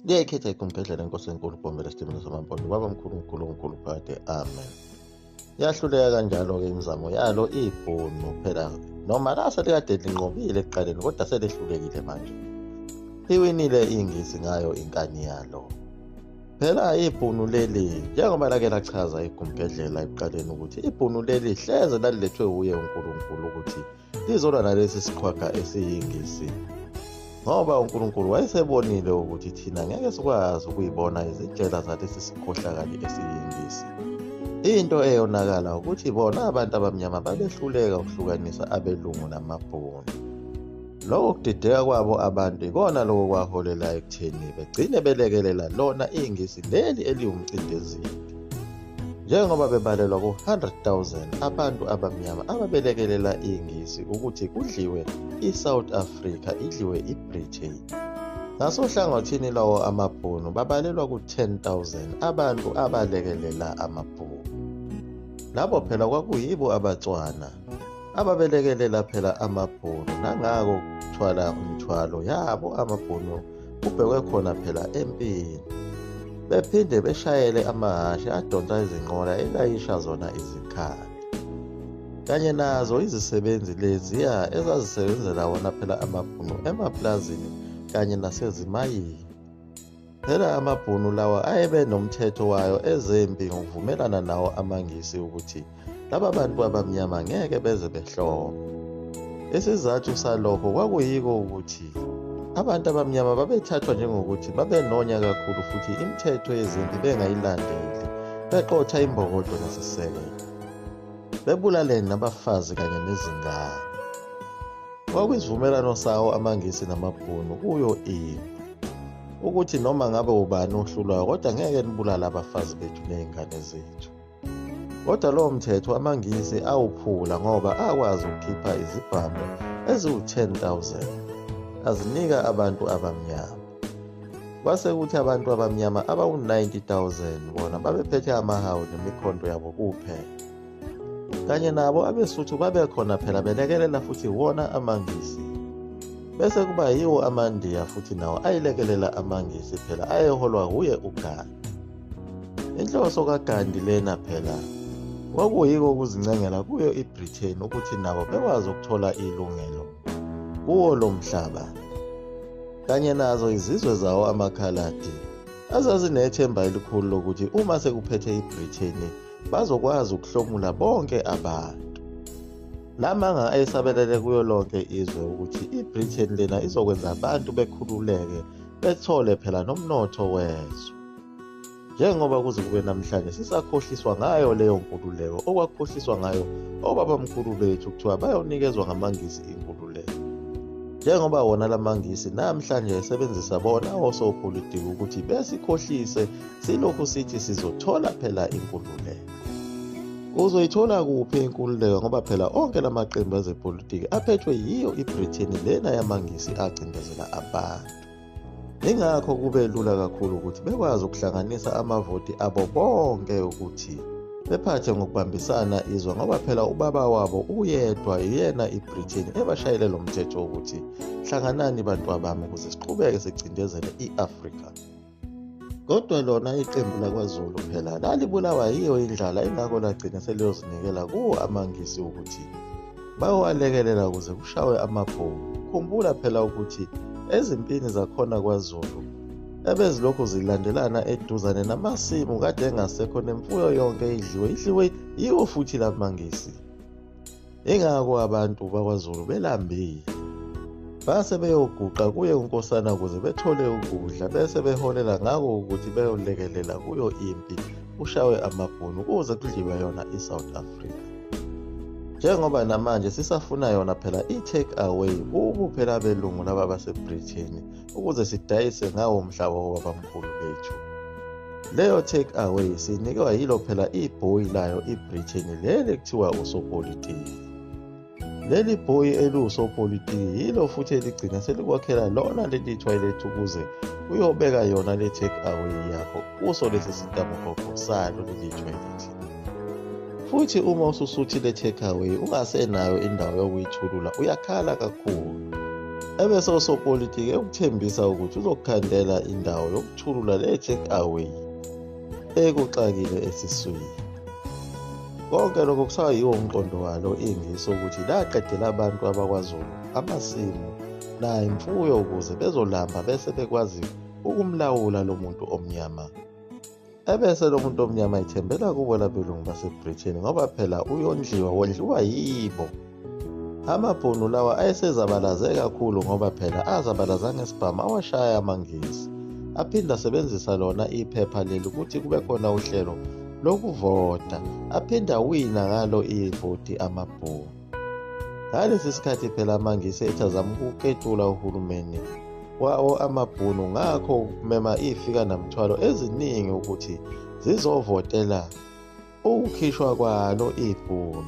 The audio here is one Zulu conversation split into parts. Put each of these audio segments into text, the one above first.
Liyayikhetha igumgedlela inkosi enkulu uBhomela Sitimela Samampondo kwaba mkhulu uNkulunkulu phakade. Amen. Yahluleka kanjalo-ke imizamo yalo ibhunu phela noma lase likade linqobile ekuqaleni kodwa selehlulekile manje. Iwinile ingisi ngayo inkani yalo. Phela ibhunu leli njengoba lake lachaza igumgedlela ekuqaleni ukuthi ibhunu leli hleze lalilethwe uye uNkulunkulu ukuthi lizolwa nalesi sikhwaga esiyingisi. Ngoba uNkulunkulu wayesebonile ukuthi thina ngeke sikwazi ukuyibona izindlela zalesi sikhohlakali esiyingisi. Into eyonakala ukuthi bona abantu abamnyama babehluleka ukuhlukanisa abelungu namabhunu. Lokho kudideka kwabo abantu ikona lokho kwaholela ekutheni begcine belekelela lona ingisi leli eliwumcindezeli. Njengoba bebalelwa ku-100,000 abantu abamnyama ababelekelela ingisi ukuthi kudliwe iSouth Africa idliwe iBritain. Ngasohlangothini lawo amabhunu babalelwa ku-10,000 abantu abalekelela amabhunu. Labo phela kwakuyibo abaTswana ababelekelela phela amabhunu nangako kuthwala umthwalo yabo amabhunu kubhekwe khona phela empini. Bephinde beshayele amahhashi adonsa izinqola elayisha zona izikhali. Kanye nazo izisebenzi leziya ezazisebenzela wona phela amabhunu emaplazini kanye nasezimayini. Phela amabhunu lawa ayebe nomthetho wayo ezempi ngokuvumelana nawo amangisi ukuthi laba bantu abamnyama ngeke beze behlome. Isizathu salokho kwakuyiko ukuthi abantu abamnyama babethathwa njengokuthi babenonya kakhulu futhi imithetho yezempi bengayilandeli, beqotha imbokodo nesisekelo, bebulalene nabafazi kanye nezingane. Kwakuyisivumelano sawo amangisi namabhunu kuyo impi ukuthi noma ngabe ubani ohlulwayo kodwa ngeke nibulale abafazi bethu nezingane zethu. Kodwa lowo mthetho amangisi awuphula ngoba akwazi ukukhipha izibhamu eziwu-10,000 azinika abantu abamnyama. Kwase kuthi abantu abamnyama abawu-90,000 bona babephethe amahawu nemikhonto yabo kuphela. Kanye nabo abeSuthu babekhona phela belekelela futhi wona amangisi. Bese kuba yiwo amaNdiya futhi nawo ayilekelela amangisi phela ayeholwa uye uGandhi. Inhloso kaGandhi lena phela kwakuyiko ukuzincengela kuyo iBritain ukuthi nabo bekwazi ukuthola ilungelo kuwo lo mhlaba. Kanye nazo izizwe zawo amakhaladi azazinethemba elikhulu lokuthi uma sekuphethe iBritain bazokwazi ukuhlomula bonke abantu. Lamanga ayesabelele kuyo lonke izwe ukuthi iBritain lena izokwenza abantu bekhululeke bethole phela nomnotho wezwe. Njengoba kuze kube namhlanje sisakhohliswa ngayo leyo nkululeko okwakhohliswa ngayo obabamkhulu bethu kuthiwa bayonikezwa ngamangisi inkululeko. Njengoba wona lamangisi namhlanje esebenzisa bona osopolitiki ukuthi besikhohlise silokhu sithi sizothola phela inkululeko. Uzoyithola kuphi inkululeko ngoba phela onke lamaqembu ezepolitiki aphethwe yiyo iBritain lena yamangisi acindezela abantu. Ingakho kube lula kakhulu ukuthi bekwazi ukuhlanganisa amavoti abo bonke ukuthi bephathe ngokubambisana izwe ngoba phela ubaba wabo uyedwa yena iBritain ebashayele lo mthetho ukuthi hlanganani bantu abami ukuze siqhubeke sicindezele iAfrika. Kodwa lona iqembu lakwaZulu phela lalibulawa yiyo indlala ingakho lagcina seliyozinikela kuwo amangisi ukuthi bayowalekelela ukuze kushawe amabhomu. Khumbula phela ukuthi ezimpini zakhona kwaZulu ebezilokhu zilandelana eduzane namasimu kade engasekho nemfuyo yonke idliwe yiwo futhi lamangisi. Ingakho abantu bakwaZulu belambile base beyoguqa kuye uNkosana ukuze bethole ukudla bese beholela ngako ukuthi beyolekelela kuyo impi kushawe amabhunu kuze kudliwe yona iSouth Africa. Njengoba namanje sisafuna yona phela i-take away kubo phela abelungu laba baseBritain ukuze sidayise ngawo umhlaba wabamkhulu bethu. Leyo take away sinikwa yilo phela ibhoyi layo iBritain leli kuthiwa usopolitiki. Leli bhoyi elusopolitiki yilo futhi eligcina selikwakhela lona leli toilet ukuze uyobeka yona le take away yakho kuso lesi sitamukoko salo leli toilet. Futhi uma ususuthi le take away ungasenayo indawo yokuyithulula uyakhala kakhulu. ebese usopolitiki ekuthembisa ukuthi uzokukhandela indawo yokuthulula le-Jack Away ekuxakile esiswini. Konke lokho kusayiwo umqondo walo ingisi ukuthi laqedela abantu abakwaZulu amasimu imfuyo ukuze bezolamba bese bekwazi ukumlawula lo muntu omnyama. Ebese lo muntu omnyama ithembela kubo labelungu baseBritain ngoba phela wondliwa yibo. Amabhunu lawa ayesezabalaze kakhulu ngoba phela azabalaza ngesibhamu awashaya amaNgisi. Aphinda asebenzisa lona iphepha leli ukuthi kube khona uhlelo lokuvota, aphinda wina ngalo ivoti amabhunu. Ngalesi sikhathi phela amaNgisi ethi azama ukuketula uhulumeni wawo amabhunu, ngakho kumema ifika namthwalo eziningi ukuthi zizovotela ukukhishwa kwalo ibhunu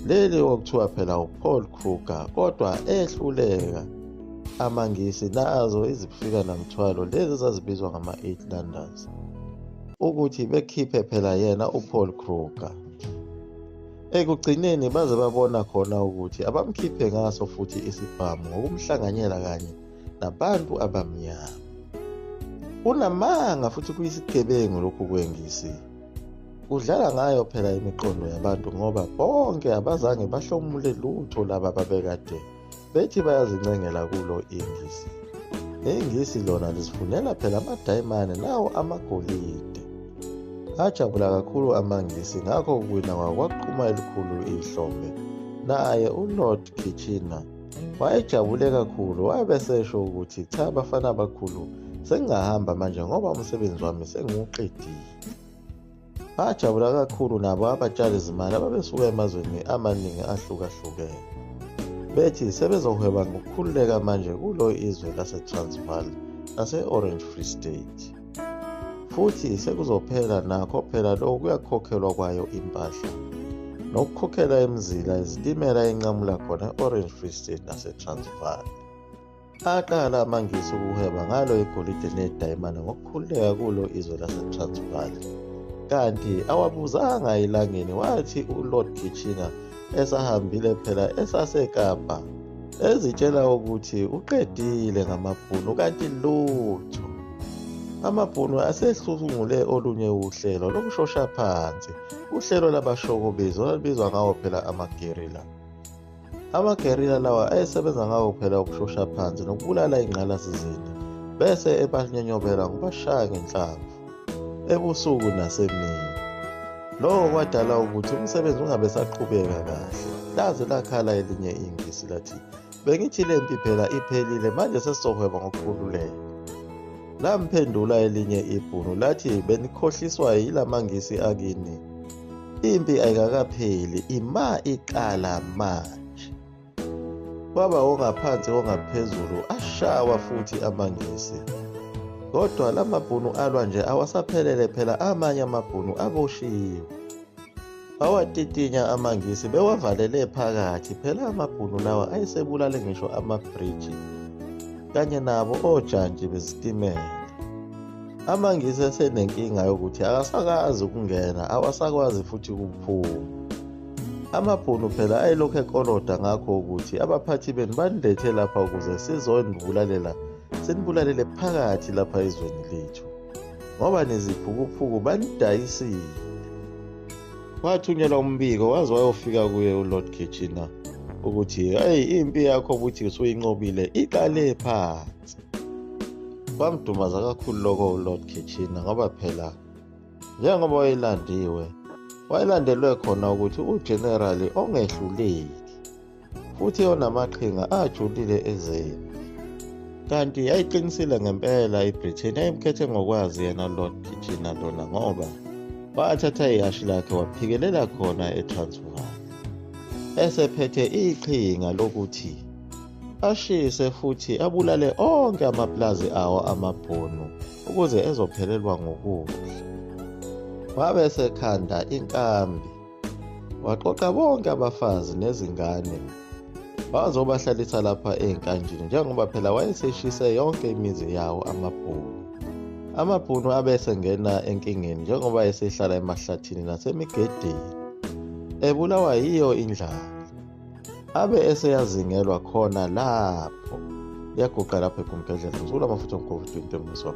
leli okuthiwa phela uPaul Kruger, kodwa ehluleka amaNgisi nazo izifika namthwalo lezi zazibizwa ngama-Uitlanders ukuthi bekhiphe phela yena uPaul Kruger. Ekugcineni baze babona khona ukuthi abamkhiphe ngaso futhi isibhamu ngokumhlanganyela kanye nabantu abamnyama. Unamanga futhi kuyisigebengu lokhu kwengisi. Kudlala ngayo phela imiqondo yabantu ngoba bonke abazange bahlomule lutho laba babekade bethi bayazincengela kulo ingisi. Ingisi lona lisifunela phela amadayimane nawo amagolide. Ajabula kakhulu amaNgisi, ngakho ukuwina kwawo kwaqhuma elikhulu ihlombe. Naye uLord Kitchener wayejabule kakhulu, wayebesesho ukuthi cha bafana abakhulu sengingahamba manje ngoba umsebenzi wami sengiwuqedile. Bajabula kakhulu nabo abatshali zimali ababesuka emazweni amaningi ahlukahlukene bethi sebezohweba ngokukhululeka manje kulo izwe laseTransvaal nase-Orange Free State. Futhi sekuzophela nakho phela lokhu kuyakhokhelwa kwayo impahla nokukhokhela emzila izitimela enqamula khona e-Orange Free State nase-Transvaal. Aqala amaNgisi ukuhweba ngalo igolide nedayimane ngokukhululeka kulo izwe laseTransvaal. Kanti awabuzanga elangeni wathi uLord Kitchener esahambile phela esaseKapa ezitshela ukuthi uqedile ngamabhunu, kanti lutho. Amabhunu asehlungule olunye uhlelo lokushosha phansi, uhlelo labashokobezi olubizwa ngawo phela amagerilla. Amagerilla lawa ayesebenza ngawo phela ukushosha phansi nokubulala ingqalasizinda bese ebanyonyobela ngobashaya ngenhlamvu ebusuku nasemini. Lokho kwadala ukuthi umsebenzi ungabe saqhubeka kahle. Laze lakhala elinye ingisi lathi, bengithi lempi phela iphelile manje sesizohweba ngokukhululeka. Lamphendula elinye ibhunu lathi, benikhohliswa yilamaNgisi akini. Impi ayikakapheli, ima iqala manje. Kwaba ongaphansi ongaphezulu ashawa futhi amaNgisi. Kodwa lamabhunu alwa nje awasaphelele phela, amanye amabhunu aboshiwe. Bawatitinya amaNgisi bewavalele phakathi, phela amabhunu lawa ayesebulale ngisho amabhriji kanye nabo ojantshi bezitimela. AmaNgisi esenenkinga yokuthi akasakazi ukungena, awasakwazi futhi ukuphuma. Amabhunu phela ayelokhu ekoloda ngakho ukuthi abaphathi benu banilethe lapha ukuze senibulalele phakathi lapha ezweni lethu ngoba neziphukuphuku banidayisile. Wathunyelwa umbiko waze wayofika kuye uLord Kitchener ukuthi impi yakho ukuthi usuyinqobile iqale phansi. Kwamdumaza kakhulu lokho uLord Kitchener ngoba phela njengoba wayelandelwe khona ukuthi ugenerali ongehluleki futhi onamaqhinga ajulile ezempi. Kanti yayiqinisile ngempela iBritain yayimkhethe ngokwazi yena Lord Kitchener lona ngoba wathatha ihashi lakhe waphikelela khona eTransvaal esephethe iqhinga lokuthi ashise futhi abulale onke amaplazi awo amabhunu ukuze ezophelelwa ngokudla. Wabe esekhanda inkambi waqoqa bonke abafazi nezingane wazobahlalisa lapha enkanjini njengoba phela wayeseshise yonke imizi yawo amabhunu. Amabhunu abesengena enkingeni njengoba esehlala emahlathini nasemigedeni ebulawa yiyo indlala. abe eseyazingelwa khona lapho. Liyaguqa lapho eGumgedlela. Ngizula amafutha ngo-COVID-20 emswa.